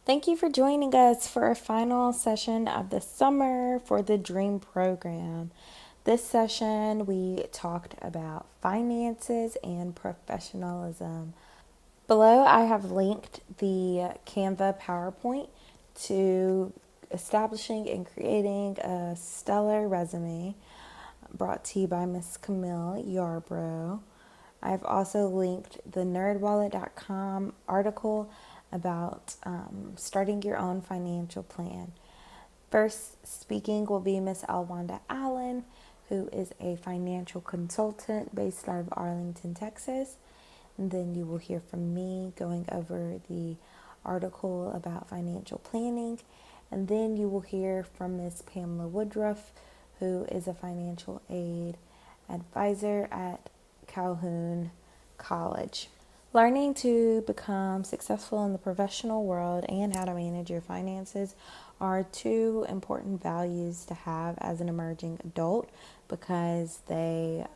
Thank you for joining us for a final session of the summer for the D.R.E.A.M program. This session, we talked about finances and professionalism. Below, I have linked the Canva PowerPoint to establishing and creating a stellar resume brought to you by Miss Camille Yarbrough. I've also linked the nerdwallet.com article about starting your own financial plan. First speaking will be Miss Elwanda Allen, who is a financial consultant based out of Arlington, Texas. And then you will hear from me going over the article about financial planning. And then you will hear from Miss Pamela Woodruff, who is a financial aid advisor at Calhoun College. Learning to become successful in the professional world and how to manage your finances are two important values to have as an emerging adult because they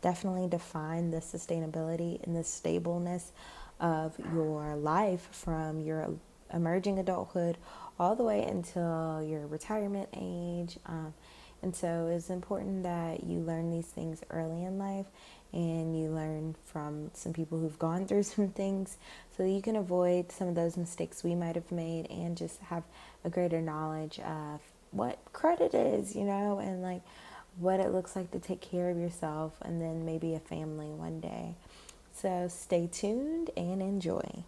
definitely define the sustainability and the stableness of your life from your emerging adulthood all the way until your retirement age. And so it's important that you learn these things early in life and you learn from some people who've gone through some things so that you can avoid some of those mistakes we might have made and just have a greater knowledge of what credit is, and like what it looks like to take care of yourself and then maybe a family one day. So stay tuned and enjoy.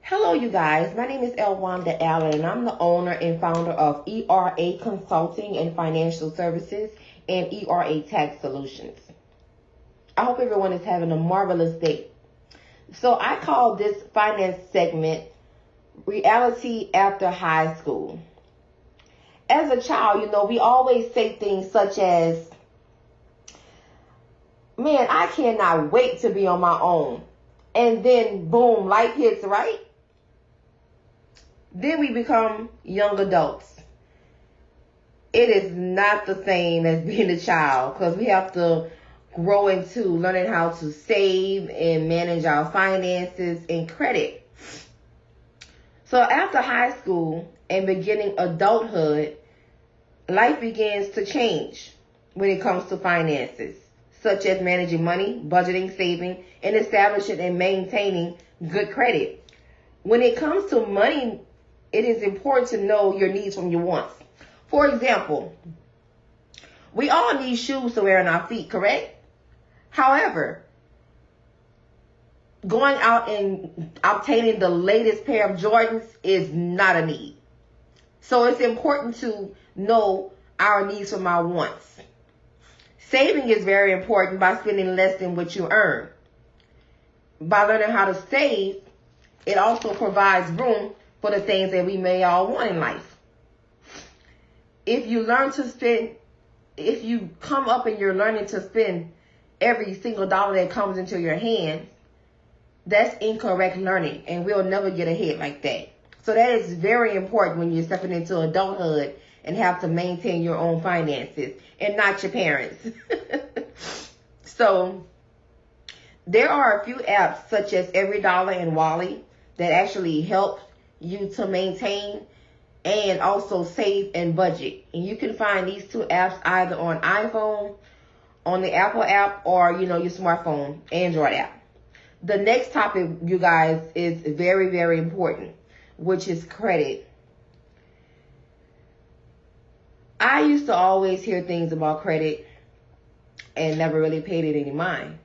Hello, you guys. My name is Elwanda Allen, and I'm the owner and founder of E.R.E.A. Consulting and Financial Services and E.R.E.A. Tax Solutions. I hope everyone is having a marvelous day. So I call this finance segment Reality After High School. As a child, we always say things such as, man, I cannot wait to be on my own. And then, boom, life hits, right? Then we become young adults. It is not the same as being a child because we have to grow into learning how to save and manage our finances and credit. So after high school and beginning adulthood, life begins to change when it comes to finances, such as managing money, budgeting, saving, and establishing and maintaining good credit. When it comes to money, it is important to know your needs from your wants. For example, we all need shoes to wear on our feet, correct? However, going out and obtaining the latest pair of Jordans is not a need. So it's important to know our needs from our wants. Saving is very important by spending less than what you earn. By learning how to save, it also provides room for the things that we may all want in life. If you come up and you're learning to spend every single dollar that comes into your hands, that's incorrect learning, and we'll never get ahead like that. So that is very important when you're stepping into adulthood and have to maintain your own finances and not your parents. So there are a few apps such as EveryDollar and Wally that actually help you to maintain and also save and budget. And you can find these two apps either on iPhone, on the Apple app, or your smartphone, Android app. The next topic, you guys, is very, very important, which is credit. I used to always hear things about credit and never really paid it any mind.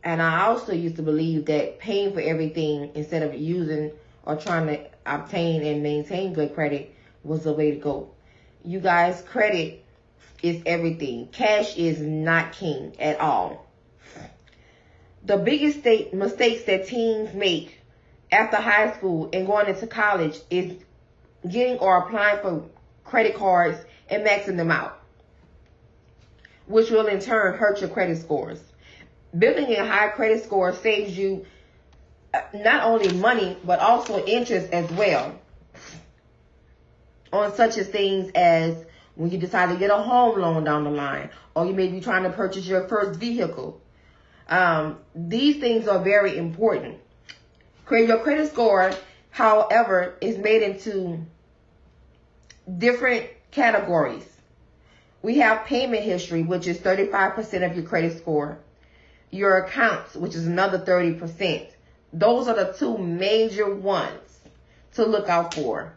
And I also used to believe that paying for everything instead of using or trying to obtain and maintain good credit was the way to go. You guys, credit is everything. Cash is not king at all. The biggest mistakes that teens make after high school and going into college is getting or applying for credit cards and maxing them out, which will in turn hurt your credit scores. Building a high credit score saves you not only money, but also interest as well on such as things as when you decide to get a home loan down the line, or you may be trying to purchase your first vehicle. These things are very important. Your credit score, however, is made into different categories. We have payment history, which is 35% of your credit score. Your accounts, which is another 30%. Those are the two major ones to look out for.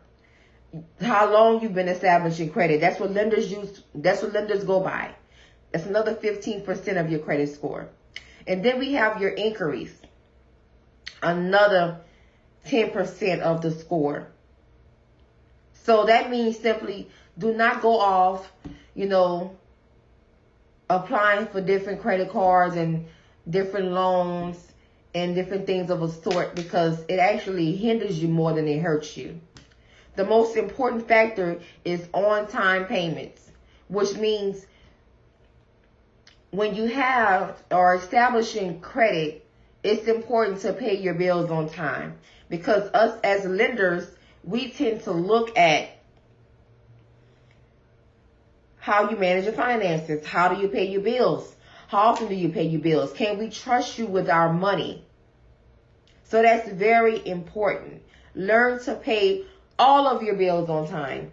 How long you've been establishing credit. That's what lenders use. That's what lenders go by. That's another 15% of your credit score. And then we have your inquiries. Another 10% of the score. So that means simply do not go off, applying for different credit cards and different loans and different things of a sort, because it actually hinders you more than it hurts you. The most important factor is on-time payments, which means when you have or establishing credit, it's important to pay your bills on time, because us as lenders, we tend to look at how you manage your finances. How do you pay your bills? How often do you pay your bills? Can we trust you with our money? So that's very important. Learn to pay all of your bills on time.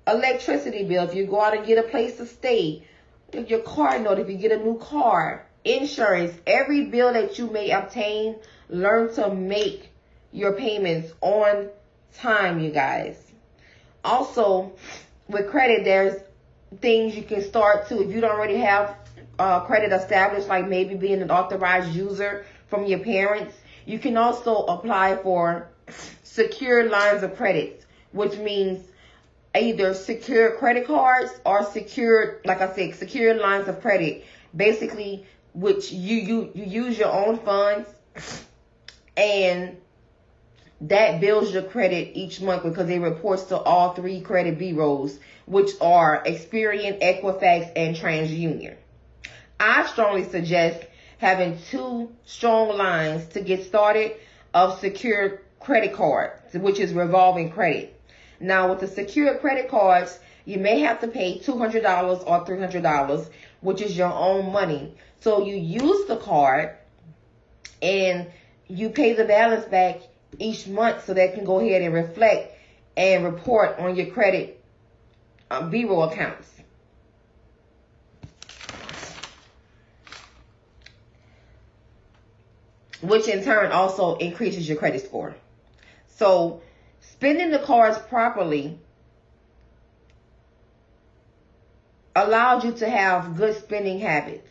Electricity bill, if you go out and get a place to stay, your car note, if you get a new car, insurance, every bill that you may obtain, learn to make your payments on time, you guys. Also, with credit, there's things you can start to, if you don't already have credit established, like maybe being an authorized user from your parents. You can also apply for secured lines of credit, which means either secured credit cards or secured, like I said, secured lines of credit, basically, which you use your own funds, and that builds your credit each month because it reports to all three credit bureaus, which are Experian, Equifax, and TransUnion. I strongly suggest having 2 strong lines to get started of secured credit cards, which is revolving credit. Now, with the secured credit cards, you may have to pay $200 or $300, which is your own money. So you use the card and you pay the balance back each month, so that can go ahead and reflect and report on your credit bureau accounts. Which in turn also increases your credit score. So spending the cards properly allows you to have good spending habits.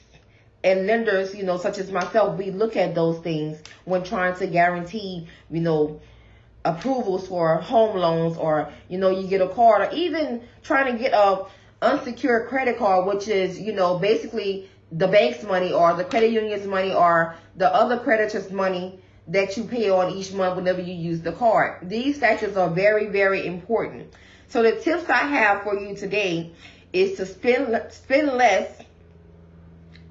And lenders, such as myself, we look at those things when trying to guarantee, approvals for home loans, or, you get a card, or even trying to get a unsecured credit card, which is, basically the bank's money or the credit union's money or the other creditor's money that you pay on each month whenever you use the card. These factors are very, very important. So the tips I have for you today is to spend less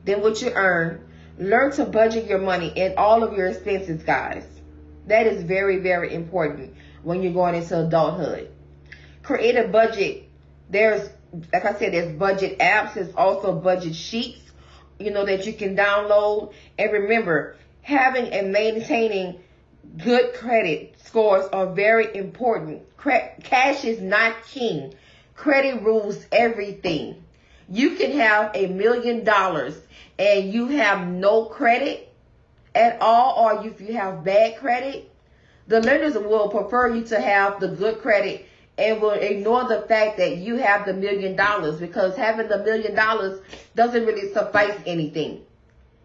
than what you earn. Learn to budget your money and all of your expenses, guys. That is very, very important when you're going into adulthood. Create a budget. There's, like I said, there's budget apps. There's also budget sheets, that you can download. And remember, having and maintaining good credit scores are very important. Cash is not king. Credit rules everything. You can have $1 million and you have no credit at all, or if you have bad credit, the lenders will prefer you to have the good credit and will ignore the fact that you have the $1 million, because having the $1 million doesn't really suffice anything.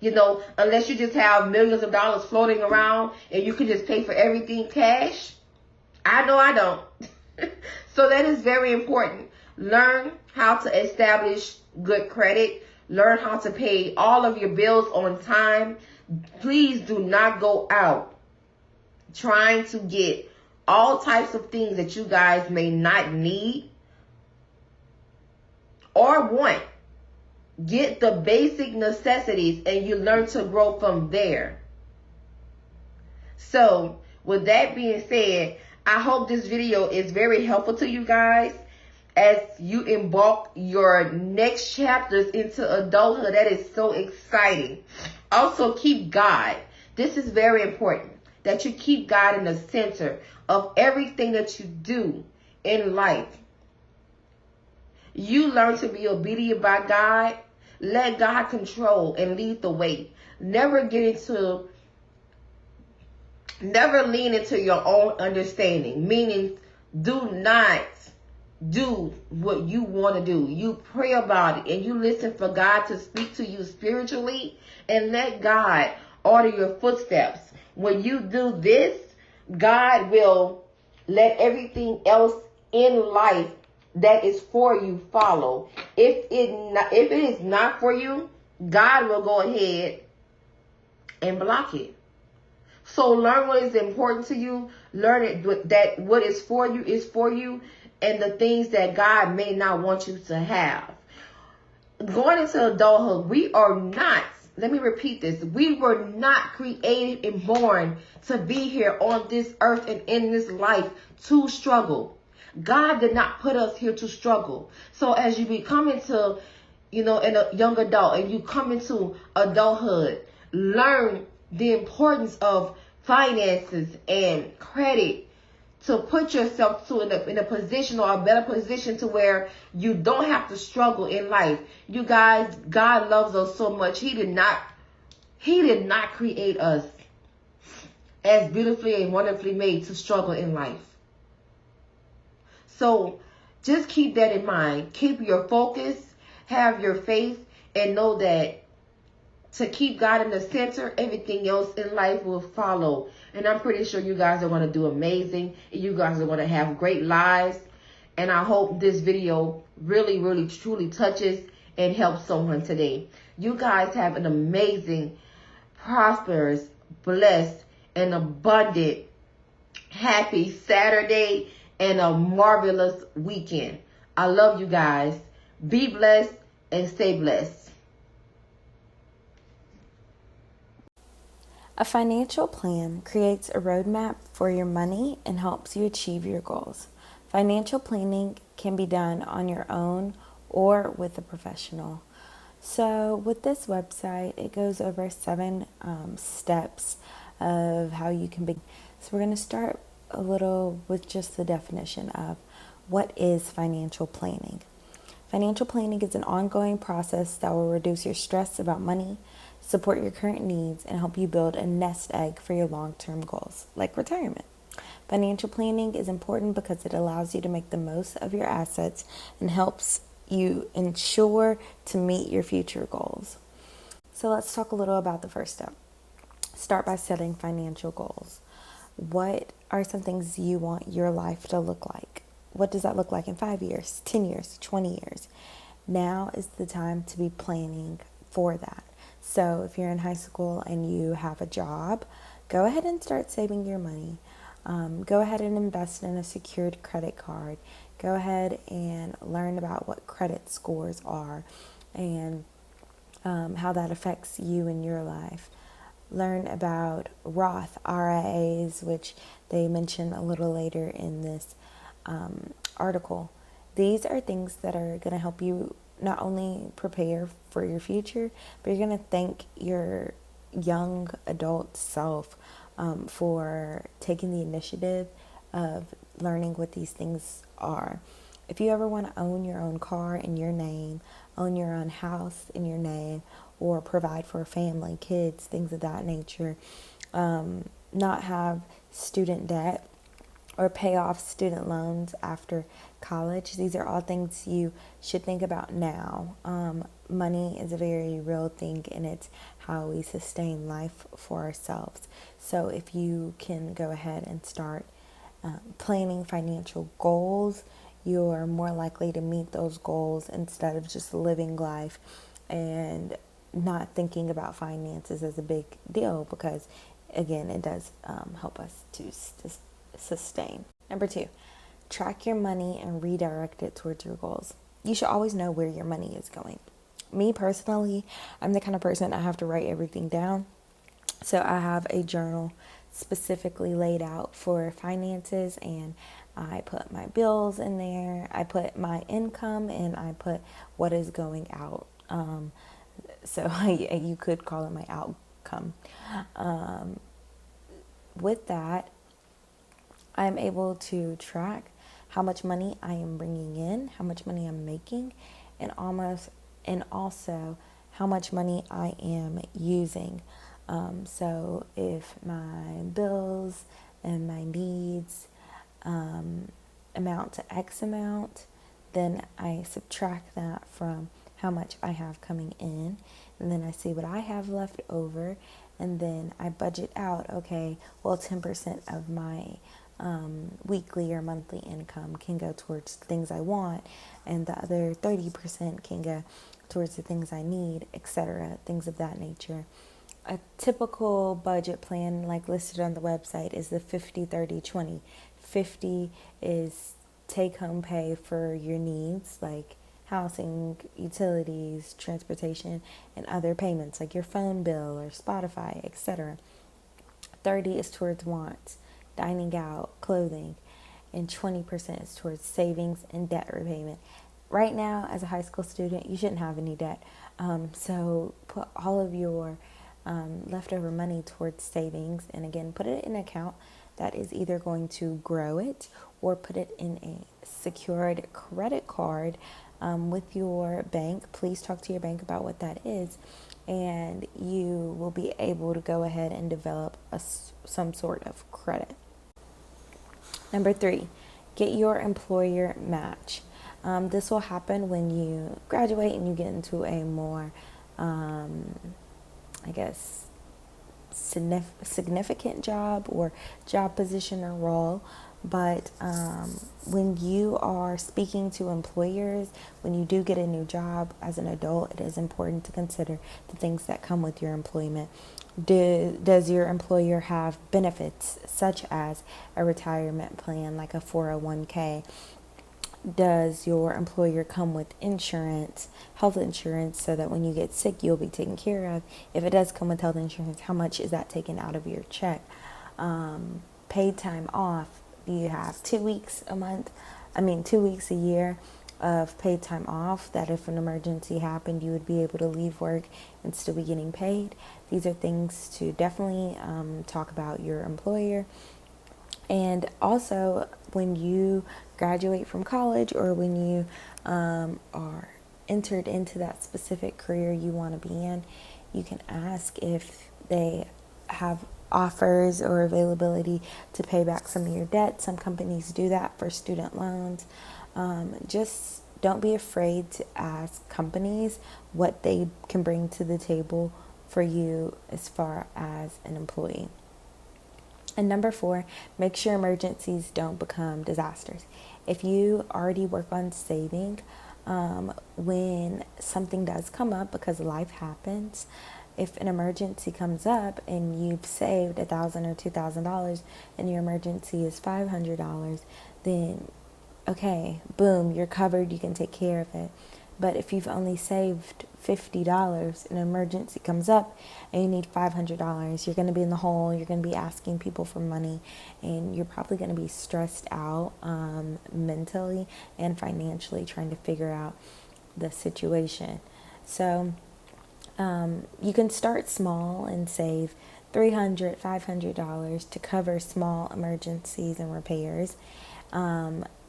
Unless you just have millions of dollars floating around and you can just pay for everything cash. I know I don't. So that is very important. Learn how to establish good credit. Learn how to pay all of your bills on time. Please do not go out trying to get all types of things that you guys may not need or want. Get the basic necessities and you learn to grow from there. So with that being said, I hope this video is very helpful to you guys as you embark your next chapters into adulthood. That is so exciting. Also, keep God. This is very important. that you keep God in the center of everything that you do in life. You learn to be obedient by God. Let God control and lead the way. Never lean into your own understanding. Meaning, do not do what you want to do. You pray about it and you listen for God to speak to you spiritually, and let God order your footsteps. When you do this, God will let everything else in life that is for you follow. If it is not for you, God will go ahead and block it. So learn what is important to you. Learn it, that what is for you, and the things that God may not want you to have. Going into adulthood, we are not, let me repeat this, we were not created and born to be here on this earth and in this life to struggle. God did not put us here to struggle. So as you become into, in a young adult and you come into adulthood, learn the importance of finances and credit to put yourself in a position or a better position to where you don't have to struggle in life. You guys, God loves us so much. He did not create us as beautifully and wonderfully made to struggle in life. So just keep that in mind. Keep your focus, have your faith, and know that to keep God in the center, everything else in life will follow. And I'm pretty sure you guys are going to do amazing. You guys are going to have great lives. And I hope this video really, really, truly touches and helps someone today. You guys have an amazing, prosperous, blessed, and abundant, happy Saturday and a marvelous weekend. I love you guys. Be blessed and stay blessed. A financial plan creates a roadmap for your money and helps you achieve your goals. Financial planning can be done on your own or with a professional. So with this website, it goes over 7 steps of how you can begin. So we're going to start a little with just the definition of what is financial planning. Financial planning is an ongoing process that will reduce your stress about money, support your current needs, and help you build a nest egg for your long-term goals, like retirement. Financial planning is important because it allows you to make the most of your assets and helps you ensure to meet your future goals. So let's talk a little about the first step. Start by setting financial goals. What are some things you want your life to look like? What does that look like in 5 years, 10 years, 20 years? Now is the time to be planning for that. So if you're in high school and you have a job, go ahead and start saving your money. Go ahead and invest in a secured credit card. Go ahead and learn about what credit scores are and how that affects you in your life. Learn about Roth IRAs, which they mention a little later in this article. These are things that are going to help you not only prepare for your future, but you're going to thank your young adult self for taking the initiative of learning what these things are. If you ever want to own your own car in your name, own your own house in your name, or provide for a family, kids, things of that nature, not have student debt or pay off student loans after college. These are all things you should think about now. Money is a very real thing, and it's how we sustain life for ourselves. So if you can go ahead and start planning financial goals, you're more likely to meet those goals instead of just living life and not thinking about finances as a big deal, because again, it does help us to sustain. Number 2, track your money and redirect it towards your goals. You should always know where your money is going. Me personally, I'm the kind of person I have to write everything down. So I have a journal specifically laid out for finances, and I put my bills in there. I put my income, and I put what is going out. So you could call it my outcome. with that, I'm able to track how much money I am bringing in, how much money I'm making, and also how much money I am using. So if my bills and my needs amount to X amount, then I subtract that from how much I have coming in, and then I see what I have left over, and then I budget out, okay, well, 10% of my weekly or monthly income can go towards things I want, and the other 30% can go towards the things I need, etc., things of that nature. A typical budget plan, like listed on the website, is the 50-30-20. 50 is take home pay for your needs, like housing, utilities, transportation, and other payments like your phone bill or Spotify, etc. 30 is towards wants, dining out, clothing, and 20% is towards savings and debt repayment. Right now, as a high school student, you shouldn't have any debt. So put all of your leftover money towards savings, and again, put it in an account that is either going to grow it or put it in a secured credit card with your bank. Please talk to your bank about what that is, and you will be able to go ahead and develop some sort of credit. Number 3, get your employer match. This will happen when you graduate and you get into a more, I guess, significant job or job position or role. But when you are speaking to employers, when you do get a new job as an adult, it is important to consider the things that come with your employment. Does your employer have benefits such as a retirement plan like a 401k? Does your employer come with insurance, health insurance, so that when you get sick, you'll be taken care of? If it does come with health insurance, how much is that taken out of your check? Paid time off. Do you have 2 weeks a month? 2 weeks a year of paid time off that if an emergency happened, you would be able to leave work and still be getting paid? These are things to definitely talk about your employer. And also, when you graduate from college or when you are entered into that specific career you want to be in, you can ask if they have offers or availability to pay back some of your debt. Some companies do that for student loans. Just don't be afraid to ask companies what they can bring to the table for you as far as an employee. And number 4, make sure emergencies don't become disasters. If you already work on saving, when something does come up, because life happens, if an emergency comes up and you've saved $1,000 or $2,000 and your emergency is $500, then okay, boom, you're covered, you can take care of it. But if you've only saved $50, an emergency comes up and you need $500, you're going to be in the hole, you're going to be asking people for money, and you're probably going to be stressed out mentally and financially trying to figure out the situation. So you can start small and save $300, $500 to cover small emergencies and repairs.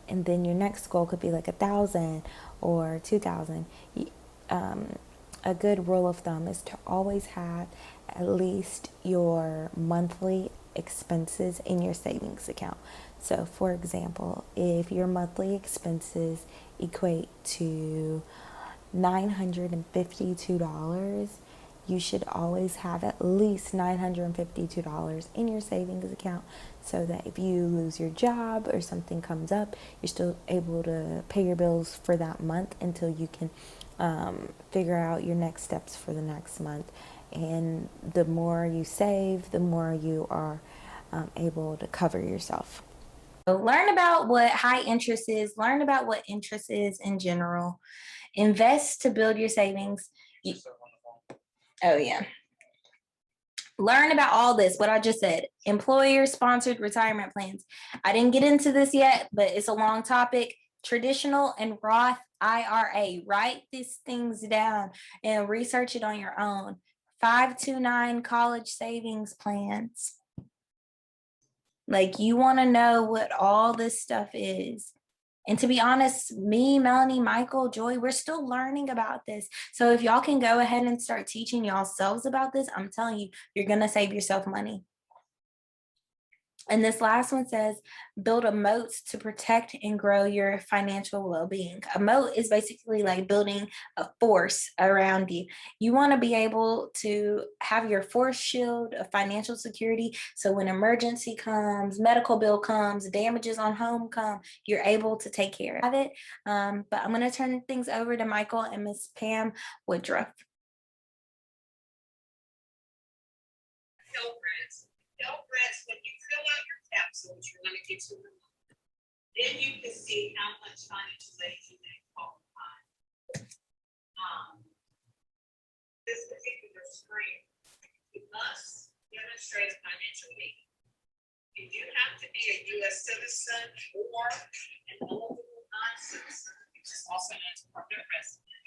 And then your next goal could be like 1,000 or 2,000. A good rule of thumb is to always have at least your monthly expenses in your savings account. So, for example, if your monthly expenses equate to $952, you should always have at least $952 in your savings account, so that if you lose your job or something comes up, you're still able to pay your bills for that month until you can figure out your next steps for the next month. And the more you save, the more you are able to cover yourself. So learn about what high interest is, learn about what interest is in general, invest to build your savings. Oh, yeah. Learn about all this, what I just said. Employer sponsored retirement plans. I didn't get into this yet, but it's a long topic. Traditional and Roth IRA. Write these things down and research it on your own. 529 college savings plans. Like, you want to know what all this stuff is. And to be honest, me, Melanie, Michael, Joy, we're still learning about this. So if y'all can go ahead and start teaching yourselves about this, I'm telling you, you're going to save yourself money. And this last one says, build a moat to protect and grow your financial well-being. A moat is basically like building a force around you. You want to be able to have your force shield of financial security. So when emergency comes, medical bill comes, damages on home come, you're able to take care of it. But I'm going to turn things over to Michael and Miss Pam Woodruff. When you fill out your capsules, you're going to get to the month. Then you can see how much financial aid you may qualify. This particular screen, you must demonstrate financial aid. You do have to be a U.S. citizen or an eligible non-citizen, which is also known as a permanent resident.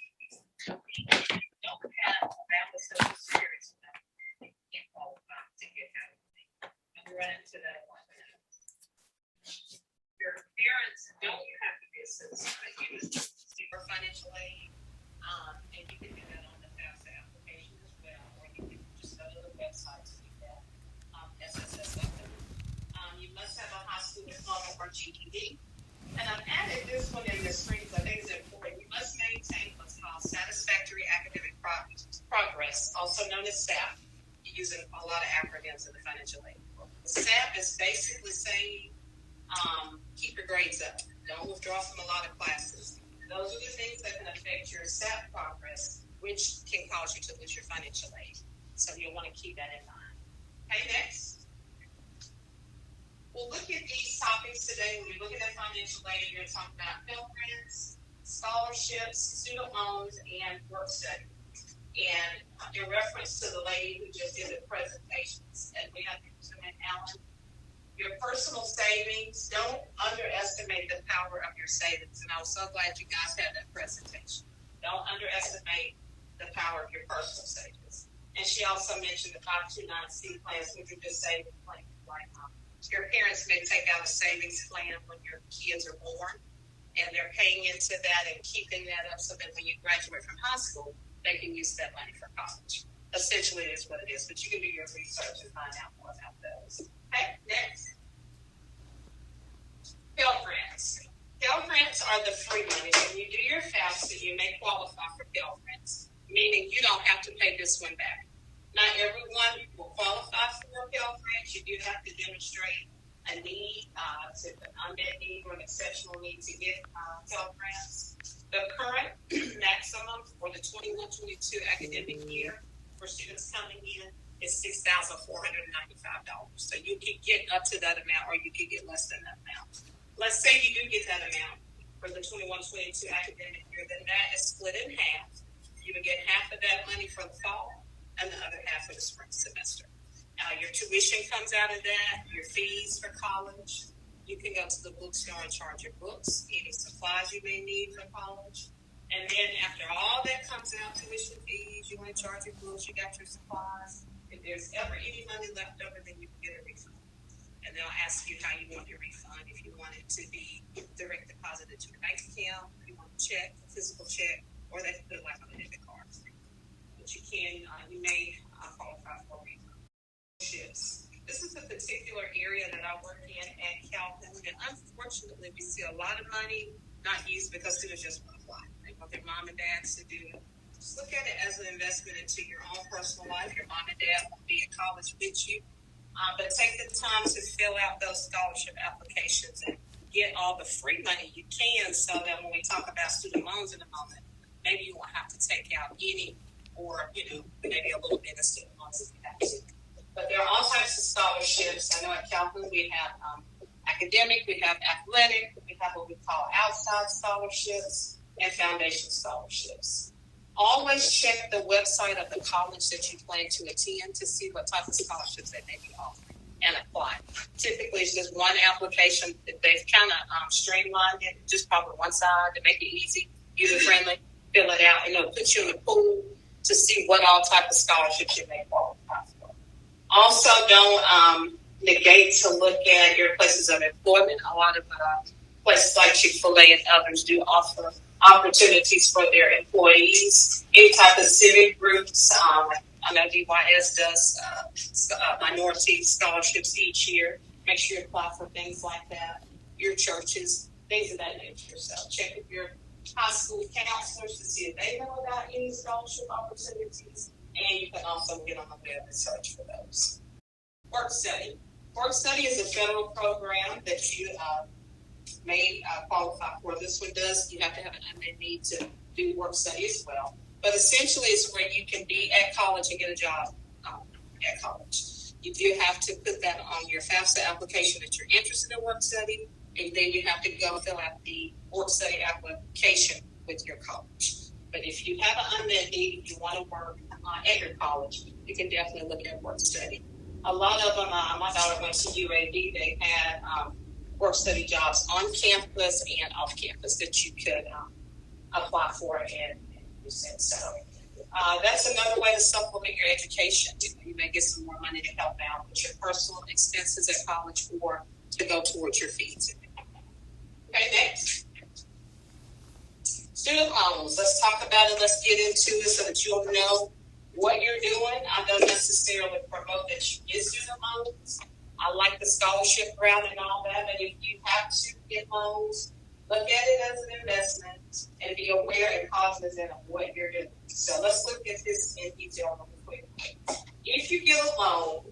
If you don't have a valid social security number, you can't qualify to get help. Run into that one. Your parents don't have to be a citizen, but you just for financial aid, and you can do that on the FAFSA application as well, or you can just go to the website to do that. SSS. You must have a high school diploma or GED. And I've added this one in the screen because I think it's important. You must maintain what's called satisfactory academic progress, also known as SAP. Using a lot of acronyms in the financial aid. SAP is basically saying, keep your grades up. Don't withdraw from a lot of classes. Those are the things that can affect your SAP progress, which can cause you to lose your financial aid. So you'll want to keep that in mind. Okay, next. We'll look at these topics today. When we're looking at financial aid, you're going to talk about Pell Grants, scholarships, student loans, and work study. And in reference to the lady who just did the presentations, and we have Alan, your personal savings, don't underestimate the power of your savings. And I was so glad you guys had that presentation. Don't underestimate the power of your personal savings. And she also mentioned the 529C plans, which are just savings plans. Like, your parents may take out a savings plan when your kids are born, and they're paying into that and keeping that up so that when you graduate from high school, they can use that money for college. Essentially, it is what it is, but you can do your research and find out more about those. Okay, next. Pell Grants. Pell Grants are the free money. When you do your FAFSA, you may qualify for Pell Grants, meaning you don't have to pay this one back. Not everyone will qualify for Pell Grants. You do have to demonstrate a need, an unmet need or an exceptional need to get Pell Grants. The current maximum for the 21-22 academic year for students coming in is $6,495. So you can get up to that amount, or you can get less than that amount. Let's say you do get that amount for the 21-22 academic year, then that is split in half. You would get half of that money for the fall and the other half for the spring semester. Your tuition comes out of that, your fees for college. You can go to the bookstore and charge your books, any supplies you may need for college. And then after all that comes out, tuition fees, you want to charge your books, you got your supplies. If there's ever any money left over, then you can get a refund. And they'll ask you how you want your refund, if you want it to be direct deposited to your bank account, if you want a check, a physical check, or they can put it like on a debit card. But you can, you may qualify for a refund. This is a particular area that I work in at Calhoun, and unfortunately, we see a lot of money not used because students just want to fly. They want their mom and dads to do it. Just look at it as an investment into your own personal life. Your mom and dad won't be at college with you, but take the time to fill out those scholarship applications and get all the free money you can, so that when we talk about student loans in a moment, maybe you won't have to take out any, or maybe a little bit of student loans if you have to. But there are all types of scholarships. I know at Calhoun we have academic, we have athletic, we have what we call outside scholarships and foundation scholarships. Always check the website of the college that you plan to attend to see what type of scholarships they may be offering and apply. Typically, it's just one application. They've kind of streamlined it, just probably one side to make it easy, user-friendly. Fill it out, and it'll put you in the pool to see what all type of scholarships you may qualify for. Also, don't negate to look at your places of employment. A lot of places like Chick-fil-A and others do offer opportunities for their employees. Any type of civic groups. I know D.R.E.A.M does minority scholarships each year. Make sure you apply for things like that. Your churches, things of that nature. So check with your high school counselors to see if they know about any scholarship opportunities. And you can also get on the web and search for those. Work study. Work study is a federal program that you may qualify for. This one does, you have to have an unmet need to do work study as well. But essentially it's where you can be at college and get a job at college. You do have to put that on your FAFSA application that you're interested in work study, and then you have to go fill out the work study application with your college. But if you have an unmet need, if you want to work at your college, you can definitely look at work study. A lot of them, my daughter went to UAB, they had work study jobs on campus and off campus that you could apply for and use it. So that's another way to supplement your education. You may get some more money to help out with your personal expenses at college or to go towards your fees. Okay, next. Student loans. Let's talk about it. Let's get into it so that you'll know what you're doing. I don't necessarily promote that you get student loans. I like the scholarship route and all that, but if you have to get loans, look at it as an investment and be aware and cognizant of what you're doing. So let's look at this in detail real quick. If you get a loan,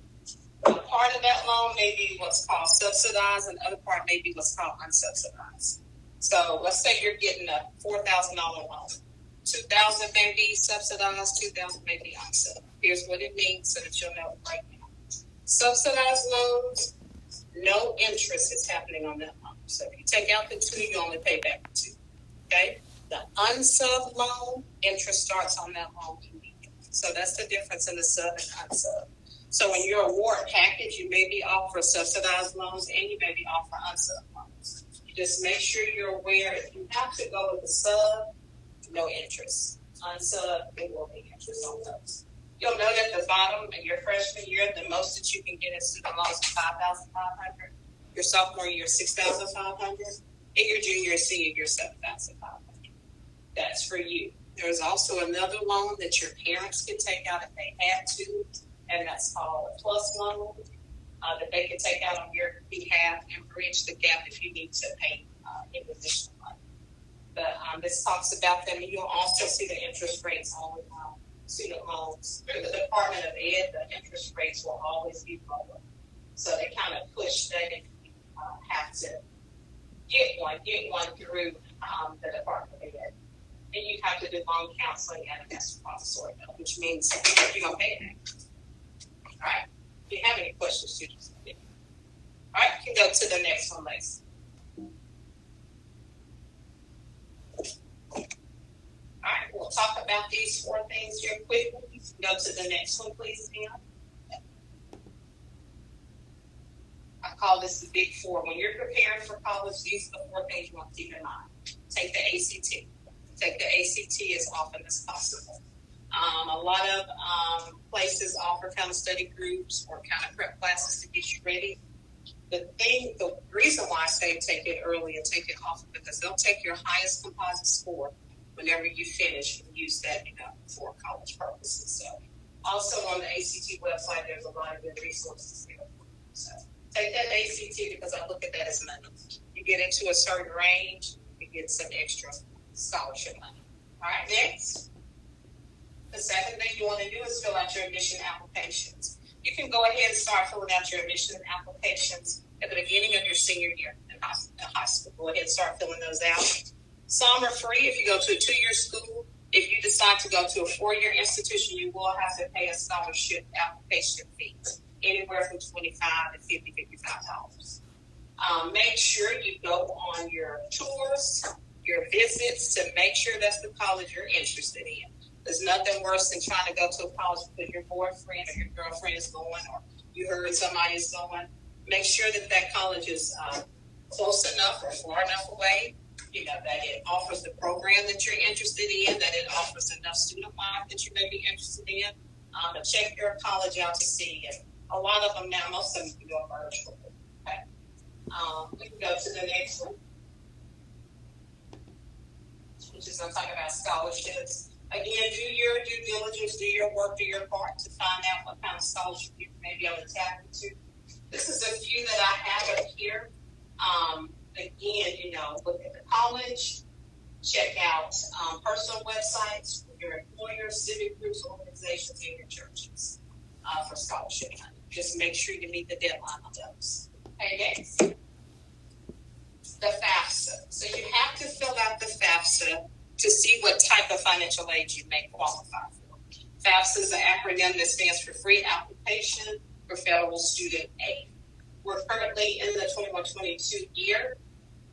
a part of that loan may be what's called subsidized, and the other part may be what's called unsubsidized. So let's say you're getting a $4,000 loan. $2,000 may be subsidized, $2,000 may be unsubsidized. Here's what it means so that you'll know right now. Subsidized loans, no interest is happening on that loan. So if you take out the $2, you only pay back the $2. Okay? The unsub loan, interest starts on that loan immediately. So that's the difference in the sub and unsub. So in your award package, you may be offered subsidized loans and you may be offered unsub loans. Just make sure you're aware if you have to go with the sub, no interest. Unsub, there will be interest on those. You'll note at the bottom in your freshman year, the most that you can get in student loans is $5,500. Your sophomore year, $6,500. In your junior and senior year, $7,500. That's for you. There's also another loan that your parents can take out if they had to, and that's called a plus loan that they can take out on your behalf and bridge the gap if you need to pay in additional money. But this talks about them, and you'll also see the interest rates on student loans. Through the Department of Ed, the interest rates will always be lower. So they kind of push that if you have to get one through the Department of Ed. And you have to do loan counseling and a master promissory note, which means you're going to pay it. All right. If you have any questions, students. All right, you can go to the next one, Lacey. All right, we'll talk about these 4 things here quickly. Go to the next one, please, Pam. I call this the big 4. When you're preparing for college, these are the 4 things you want to keep in mind. Take the ACT. Take the ACT as often as possible. A lot of places offer kind of study groups or kind of prep classes to get you ready. The reason why I say take it early and take it often because they'll take your highest composite score whenever you finish and use that for college purposes. So also on the ACT website, there's a lot of good resources there. So take that ACT because I look at that as money. You get into a certain range, you get some extra scholarship money. All right, next. The second thing you want to do is fill out your admission applications. You can go ahead and start filling out your admission applications at the beginning of your senior year in high school. Go ahead and start filling those out. Some are free if you go to a 2-year school. If you decide to go to a 4-year institution, you will have to pay a scholarship application fee, anywhere from $25 to $50, $55. Make sure you go on your tours, your visits to make sure that's the college you're interested in. There's nothing worse than trying to go to a college because your boyfriend or your girlfriend is going or you heard somebody is going. Make sure that college is close enough or far enough away, that it offers the program that you're interested in, that it offers enough student life that you may be interested in. But check your college out to see A lot of them now, most of them can go virtual. Okay. We can go to the next one, which is going to talk about scholarships. Again, do your due diligence, do your work, do your part to find out what kind of scholarship you may be able to tap into. This is a few that I have up here. Again, look at the college, check out personal websites for your employers, civic groups, organizations, and your churches for scholarship money. Just make sure you meet the deadline on those. Okay, next. The FAFSA. So you have to fill out the FAFSA to see what type of financial aid you may qualify for. FAFSA is an acronym that stands for Free Application for Federal Student Aid. We're currently in the 21-22 year.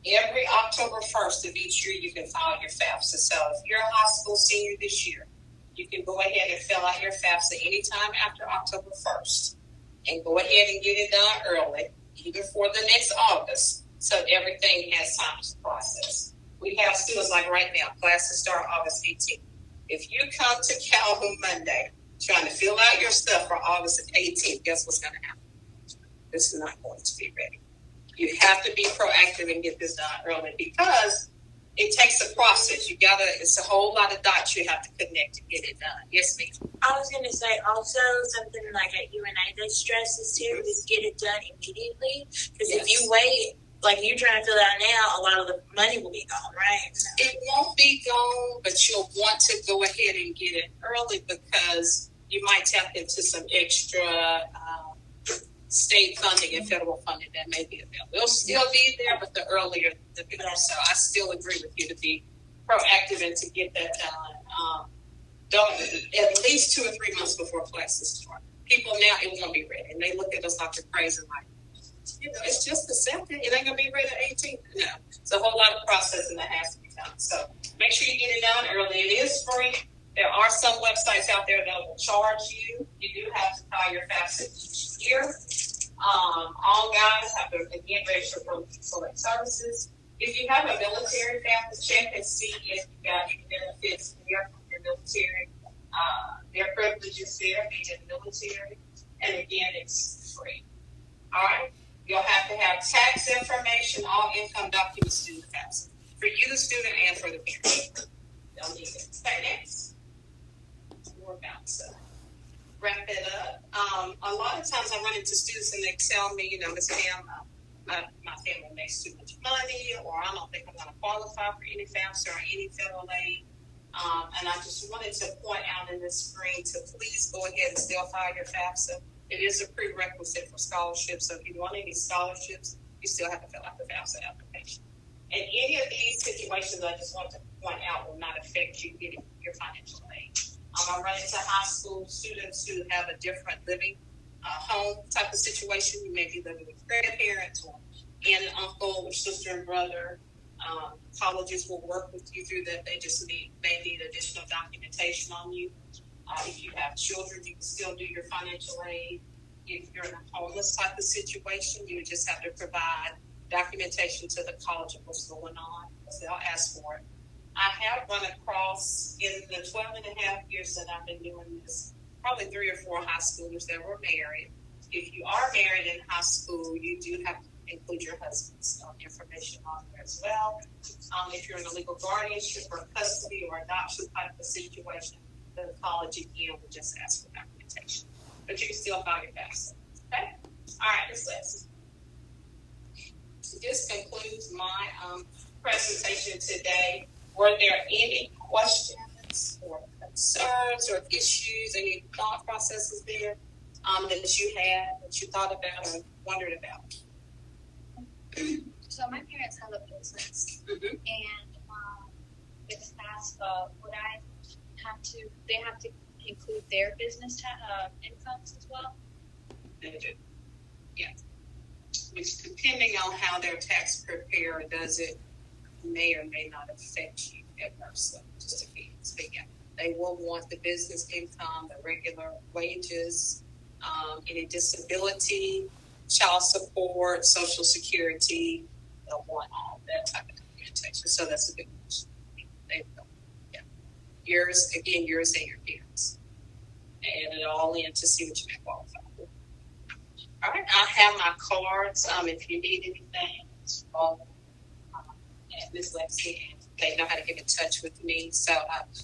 Every October 1st of each year, you can file your FAFSA. So if you're a high school senior this year, you can go ahead and fill out your FAFSA anytime after October 1st. And go ahead and get it done early, even for the next August, so everything has time to process. We have students like right now, classes start August 18th. If you come to Calhoun Monday trying to fill out your stuff for August 18th, guess what's going to happen? This is not going to be ready. You have to be proactive and get this done early because it takes a process. It's a whole lot of dots you have to connect to get it done. Yes, ma'am. I was going to say also something like at UNA that stresses too is get it done immediately. Because if you wait, like you're trying to fill out now, a lot of the money will be gone, right? It won't be gone, but you'll want to go ahead and get it early because you might tap into some extra state funding and federal funding that may be available. It'll still be there, but the earlier the better. So I still agree with you to be proactive and to get that done. Don't at least 2 or 3 months before classes start. People now, it won't be ready. And they look at us like we're crazy, like, it's just the 2nd. It ain't going to be ready the 18th. No. It's a whole lot of processing that has to be done. So make sure you get it done early. It is free. There are some websites out there that will charge you. You do have to file your FAFSA each year. All guys have to, again, register for select services. If you have a military family, check and see if you got any benefits there from your military. Their privileges there, being in the military. And again, it's free. All right? You'll have to have tax information, all income documents to the FAFSA. For you, the student, and for the parent. They'll need it. Okay, next. We're about to wrap it up. A lot of times I run into students and they tell me, Miss Pam, my family makes too much money, or I don't think I'm going to qualify for any FAFSA or any federal aid. And I just wanted to point out in this screen to please go ahead and still file your FAFSA. It is a prerequisite for scholarships. So if you want any scholarships, you still have to fill out the FAFSA application. And any of these situations, I just want to point out, will not affect you getting your financial aid. I run into high school students who have a different living home type of situation. You may be living with grandparents or aunt and uncle or sister and brother. Colleges will work with you through that. They just may need additional documentation on you. If you have children, you can still do your financial aid. If you're in a homeless type of situation, you would just have to provide documentation to the college of what's going on, because they'll ask for it. I have run across, in the 12 and a half years that I've been doing this, probably 3 or 4 high schoolers that were married. If you are married in high school, you do have to include your husband's information on there as well. If you're in a legal guardianship or custody or adoption type of situation, the college again will just ask for documentation. But you can still file your FAFSA. Okay? All right, this concludes my presentation today. Were there any questions or concerns or issues, any thought processes there that you had, that you thought about or wondered about? So my parents have a business, and with FAFSA, would I have to? They have to include their business incomes as well. They do. Yeah. Which, depending on how their tax preparer does it, may or may not affect you adversely. Just to be speaking, they will want the business income, the regular wages, any disability, child support, Social Security. They'll want all that type of documentation. So that's a good question. They will. Yeah. Yours and your parents. And it all in to see what you may qualify for. All right, I have my cards. If you need anything, and Miss Lexi, they know how to get in touch with me. So